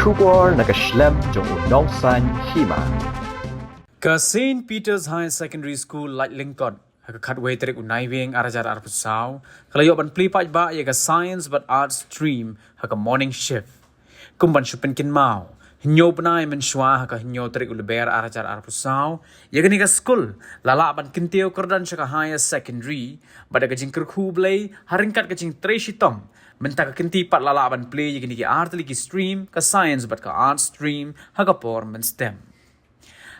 Shubor nakaslem jong unongsan Hima. Ka St. Peter's High Secondary School Laitlyngkot haka khatway terik unaiveng arajar arpusaw kalayo ban Plie ba ya ka science but arts stream haka morning shift kumban shupen kin mau hinyo panay menshwa haka hinyo terik uleber arajar arpusaw ya ka Skul lala ban kinteo kerdan shaka higher secondary bada ka jingker kublay haringkat ka jing treshitom Mynta ka kinti pat lala ban Plie ya ka art ligi stream ka science but ka art stream haka por Mynstep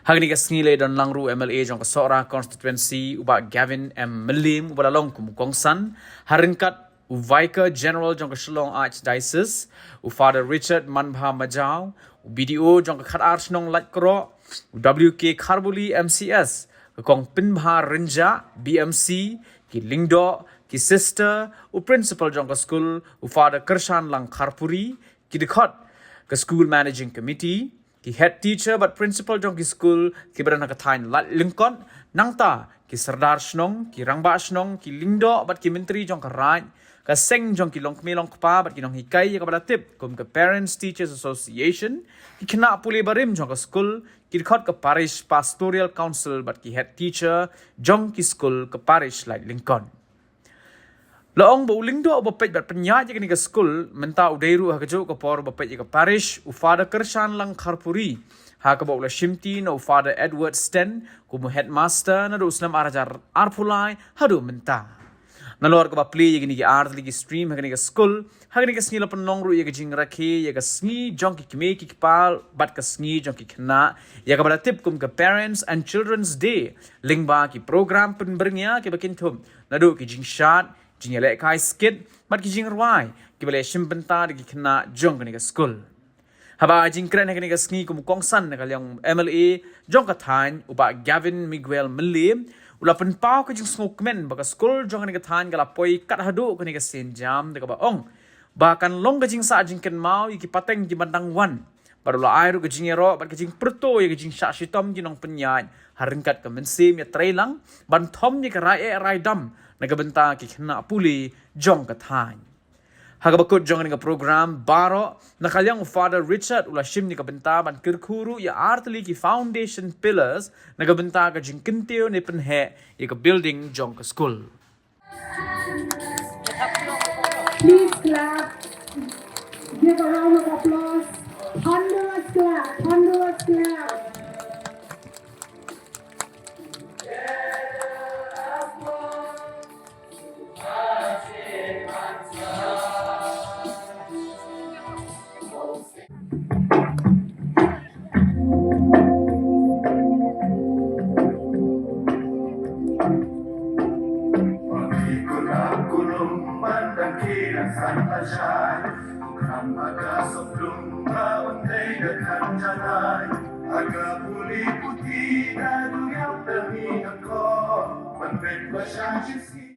Hagni ka snile don langru MLA jong ka Sora constituency uba Gavin M Melim uba lalong kumukongsan haringkat Vicar General jong ka Shillong Archdiocese u Father Richard Manbha Majau u BDO jong ka Khatar Shnong Latkro u WK Kharbuli MCS ka kong Pinbha Rinja BMC ki Lingdo ki Sister u Principal jong ka Skul u Father Kershan Lang Kharpuri ki Dikot ka School Managing Committee ki head teacher but principal jong ki school ki berana ka thain Laitlyngkot nangta ki sardar snong ki rangba snong ki lingdo but ki menteri jong ka raj ka seng jong ki longkmelong pa but ki nong hikai ka bala tip kum ka parents teachers association ki khna puli barim jong ka school ki khot ka parish pastoral council but ki head teacher jong ki school ka parish Laitlyngkot Laong ba ulingdo ba pej bat penyaj ka ni ka Skul menta udairu ha ka jo ka por ba pej ka parish u Father Kershan Lang Kharpuri ha ka ba ula shimti no Father Edward Sten ku mu headmaster na do usnam arajar arpulai hadu menta nalor ka ba Plie ya ni art ligi stream ha ka ni ka Skul ha ka ni ka snila panongru ya ka jing rakhe ya ka sngi jong ki kme ki kpal bat ka sngi jong ki khna ya ka bala tip kum ka parents and children's day lingba ki program penbernya ki bakin thum na do ki jing shat jing lek kai skit bat ki jing rwai ki bale shim benta ki khna jong ka ni ka Skul haba jing kren ka ni ka sngi kum kongsan na kalyang MLA jong ka than uba Gavin Miguel Melim ula pen pau ka jing smok men ba ka Skul jong ka ni ka than kala poi kat hadu ka ni ka sen jam de ka ba ong ba kan long ka jing sa jing ken mau ki pateng ki bandang wan baru la airu ka jing ero bat ka jing perto ya ka jing sha shitom jinong penyai haringkat ka mensim ya trailang ban thom ni ka rai dam nagabenta ki khna puli jong ka thain hagabakut jong ni ka program baro nakalyang Father Richard ula shim ni ka benta ban kirkhuru ya artli ki foundation pillars nagabenta ka jing kinteo ni penhe ya ka building jong ka Skul Please clap. Give a round of applause. Thunderous clap. Thunderous clap.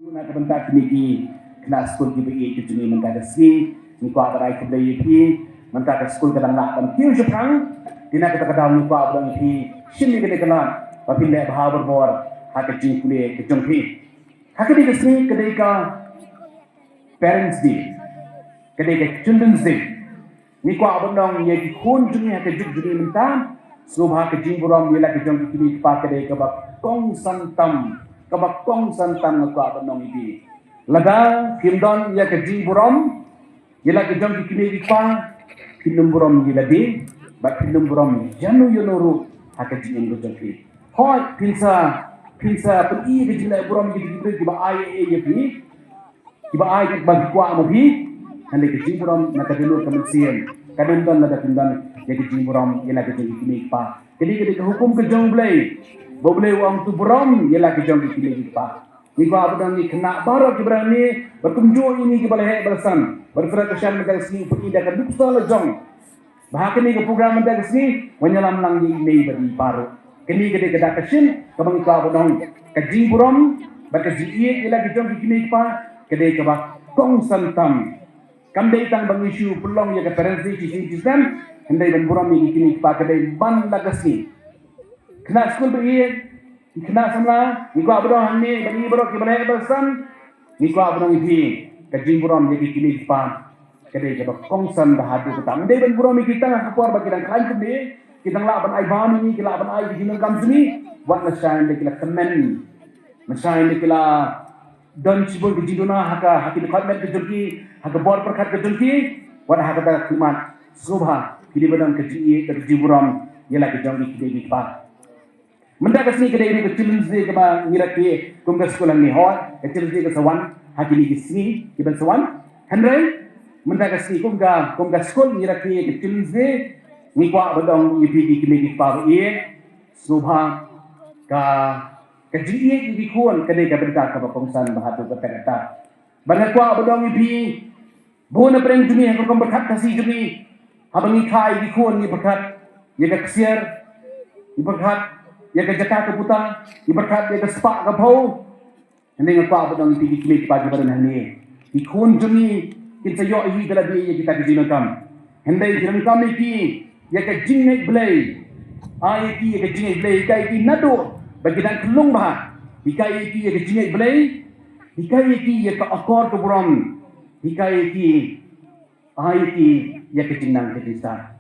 Nak bentak niki kelas Skul ki bagi ke jeni mentak sini ni ko abarai ke beli ki mentak Skul kadang nak kan tiu jepang dina kita kadang ni ko abang ki sini ke kelan tapi le bahabar bor ha ke jing kule ke jong ki ha ke di sini ke ka parents day ke ka children's day ni ko abang dong ye ki khun juni ha ke juk juni mentak subha ke jing buram ye la ke jong ki pa ke ka ba kong santam kabakong santam ko abanong idi laga kimdon ya ke jing buram yela ke jong kini pa kinum buram yela di ba kinum buram janu yonoru haka jing ngo jong ki hoy pinsa pen i ke jing buram di ba ai ye pi ba ai ba kwa mo bi hande ke jing buram na ka dulu kemensian kadon don laga kimdon ya ke jing buram yela ke jong kini pa jadi ke hukum ke jong blai Boleh uang tu beram ialah kita jom dipilih kita. Ni ko abang ni kena baru kita berani berkunjung ini kita boleh bersan. Berserat kesan mereka sini pergi dah keduk soal jong. Bahkan ni ke program mereka sini menyelam lang di ini bagi baru. Kini kita kedak kesin kabang ko abang kaji beram bagi ji ialah kita jom dipilih kita. Kedai kebak kong santam. Kandai tang bang isu pelong ya ke parents di sistem. Kandai dan beram ini kini kita kedai ban lagasi. Kena Skul beri, kena samla, ni ko abang ni bagi bro ki balai bersan, ni ko abang ini kajing buram jadi kini pa, kedai kita kongsan bahadu kita mendai ben buromi kita kapor bagi dan kain kini kita ngelaban ai ban ini kita laban ai di kam sini wat nasain de kita kemen nasain de kita don sibul di jiduna haka haki dekat met kejurki haka bor perkat kejurki wat haka ta klimat subha kini bedang kecil ke burom ialah kejong di kedai kita Mynta kasni kedai ni kecil ni keba ngiraki kum ke sekolah ni hot kecil ni ke sawan haki ni kisni kiban sawan Henry Mynta kasni kum ke sekolah ngiraki kecil ni kwa bedong ipi di kimi pa ye subha ka kejie di kuan kedai ka berita ka pengsan bahatu ka kata banyak kwa bedong ipi bona preng juni ko kom berkat kasih juni habangi kai di kuan ni berkat ye ka ksier ni berkat ya ke jaka ke puta iberkat ya ke sepak ke bau ini ngapa bedong tinggi kini pagi pada ni ikun juni kita yo i dalam dia kita ke jinakam hendai jinakam iki ya ke jingai blai ai iki ya ke jingai blai kai iki nado bagi dan kelung bah ikai iki ya ke jingai blai ikai iki ya ke akor ke buram ikai iki ai iki ya ke jinang ke desa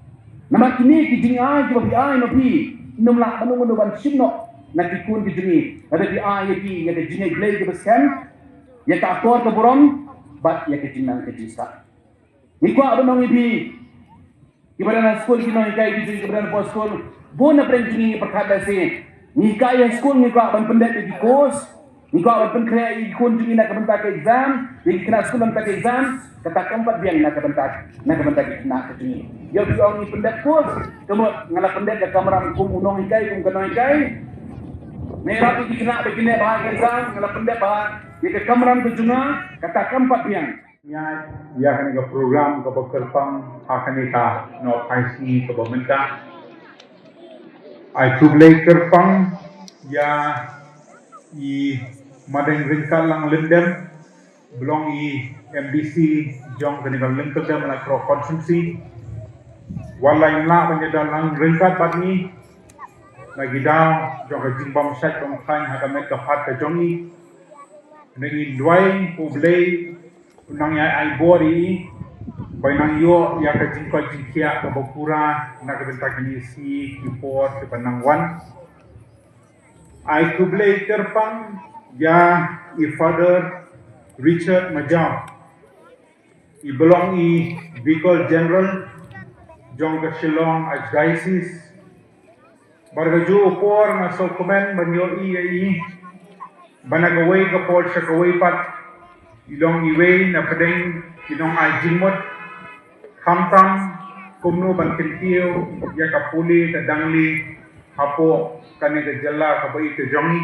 nama kini ke jingai ke bagi ai nabi numlah menunggu ban sinno nak ikun di sini ada di ayati ya ke jingai blai ke beskan ya ke akor ke buram bat ya ke jinang ke desa ni kwa abang ibi ibadah na school kino ikai di sini ibadah na school bona preng kini perkata se ni kai school ni kwa ban pendet di kos ni kwa ban krea ikun jini nak bentak exam di kena school bentak exam kata keempat biang nak bentak nak jini yo biong ni pendet kos kemo ngala pendet ke kamera kum unong ikai kum kena ikai merah di kena begini bahag exam ngala pendet bahag di ke kamera tu juna kata keempat biang ya kan ke program ke bekerpang akan kita no IC ke Mynta ai kublai kerpang ya i madeng ringkal lang lendem belong i MDC jong ke dengan lengkap dan melakro konsumsi walai la menjadi lang ringkat badni lagi dah jong ke jimbam set jong kain hakamet ke hat ke jongi nengi duai kublai unang ya ai bori bainang yo ya ke jingkot jingkia ke bokura nak bentak ni si report ke panangwan ai kublai terpang ya i father Richard Majam i belong i Vicar General jong ke Shillong Archdiocese bargaju por na so komen banyo i banagaway ke Paul Shakaway pat ilong iway na pedeng ilong ay jingmot kamtam kumno ban kentiyo ya kapuli kadangli hapo kani ke jalla kabai ke jongi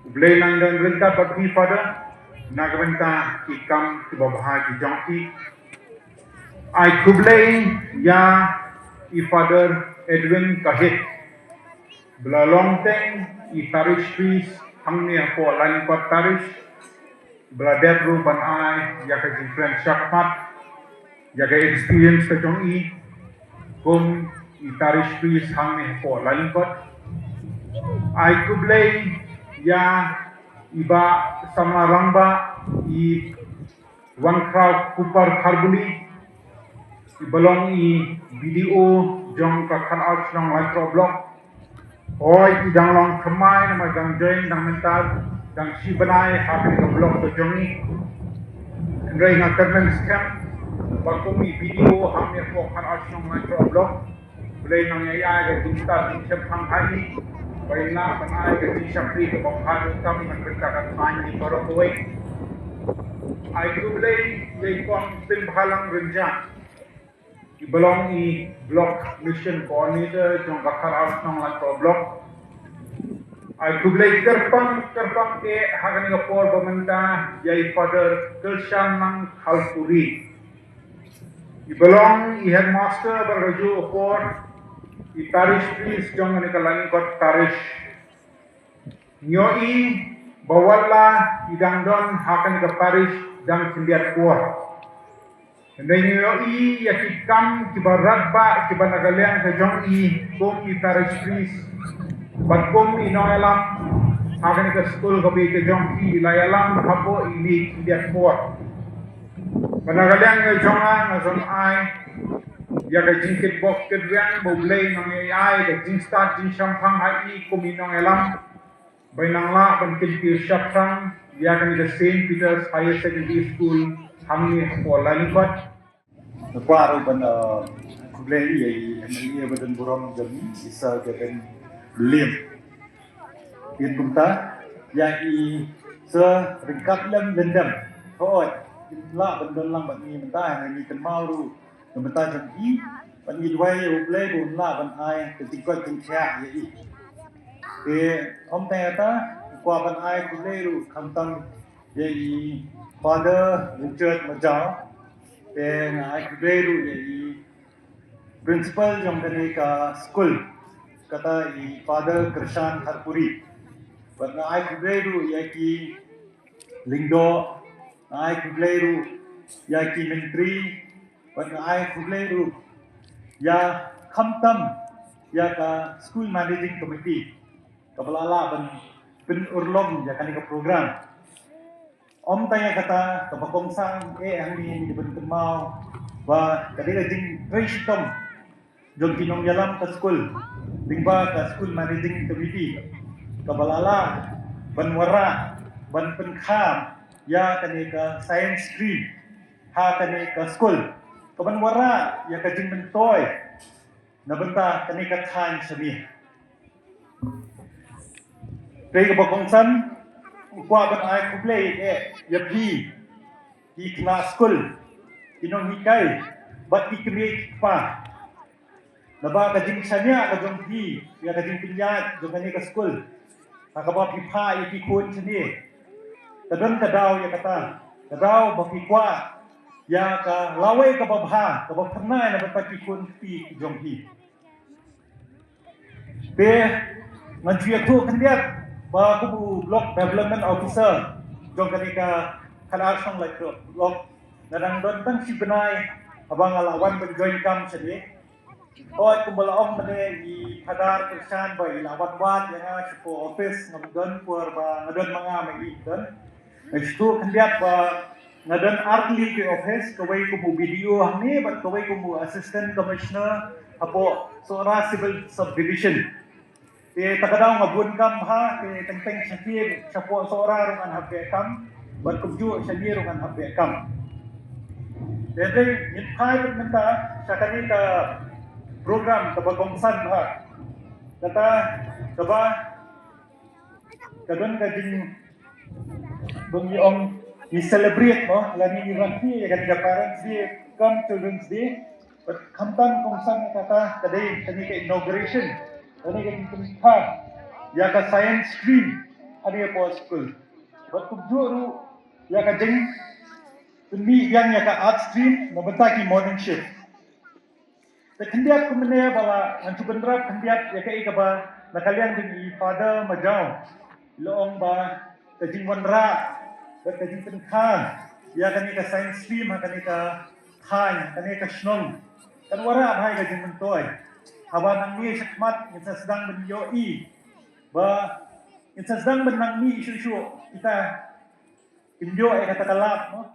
ublay nang dan renta pati pada nagbenta ikam ke babah jongki ai kublay ya i father Edwin kahit belalong teng i parish fees hangni hapo Laitlyngkot parish belajar ban ai ya ke different syakmat ya ke experience ke jong i kum i parish fees hangni hapo Laitlyngkot ai kublay ya iba sama rangba i wangkrau kupar karbuli i belong i video jong ka kan out long micro block oi i dang long kemai nama dang join dang mental dang si benai hapi ke blok to jongi ndrai ngakarnan scam bakumi video hamne ko kan out long micro block boleh nang ai ke dinta din hang hai baina banai ke di syafri ke banghan kam ngan berkakat main di korokoi ai kublai ye kon pin bhalang renjang i belong i block mission coordinator jong bakar out nong la block ai kublai kerpang ke hagani ke por Mynta yai father Kelsham nang khalpuri i belong i headmaster beraju por i parish priest jong ni Laitlyngkot parish nyoi bawala idangdon hakan ke parish dang sindiat kuar ndai nyoi yakikam kibarat ba kibanagalian ke jong i kum i parish priest bat kum i noelam hakan ke skul ke jong i layalam hapo ini sindiat kuar Panagalang ng jonga ng zon ay ya ka jingkit bok kedriang boblay ng AI ka jingstart jing shampang hai kuminong elam bay nang la ban kilpil shaprang ya kan the St. Peter's Higher Secondary School hamni po Laitlyngkot Nakuaro ban kublay ay MLA badan buram jami isa gaben lim. Tin kumta ya i sa ringkat lem lendam. Hoy, la ban lang ban ni mentah ni kan mauru. Mentah jami ban ni dwai ublay bun la ban ai ke tikot tin kya ya i. Om ta kwa ban ai kublay ru kamtam ya i Father Richard Majau and I graduated the principal yang dari ka Skul kata i Father Krishan Harpuri. But I graduated yaki Lingdo, I graduated yaki Mentri, but I graduated ya Kamtam ya ka School Managing Committee. Kapalala ben urlom ya kanika program. Om tanya kata kepakongsang ang di bentuk mau ba kadila jing trishtom jong kinong yalam ka school lingba ka school managing committee kabalala banwara ban penkham ya kanika science stream ha kanika school kabanwara ya ka jing mentoy na benta kanika than sami kay kepakongsang kwa ban ai kublay ya pi kelas school inong hikai bat create pa naba ka jing sanya ka jong pi ya ka jing pinyat jong ani ka school akaba pi pa ya pi kun sini kadon kadaw ya kata kadaw ba pi kwa ya ka laway ka babha ka ba pernah na ba pi kun pi jong pi pe manjuya tu kendiat ba kubu block development officer jong kanika kanasong like block narang don tang si benai abang alawan ben join kam sini oi kumbalaong mane i padar kersan ba ilawan wat yang sipo office ngadon por ba ngadon mga mai don itu kendiat ba ngadon artli ke office kawai kubu video hamni ba kawai kubu assistant commissioner apo sora civil subdivision takadaw ngabun kam ha tengteng sakir sapo sora rungan habe kam bat kubju sakir rungan habe kam jadi nithay menta sakani ka program kabagongsan ha kata kaba kadon ka jing bungi om ni celebrate no lani ni ranti ya kan parents day come children's day but kamtan kongsan kata kadai kani ka inauguration ini kan kita ya ka science stream ada po school buat kubjuru ya ka jeng demi yang ya ka art stream nabenta ki morning shift te kendiat kumene bala antu bendrap kendiat ya ka ba nakalian jeng Father Majau loong ba ka jing wanra ka jing tenkhan ya ka ni ka science stream ka ni ka khan ka ni ka shnong kan wara bhai ka jing mentoy hawa nang ni sakmat kita sedang menyoi ba kita sedang menang ni isu-isu kita injo kata kalap no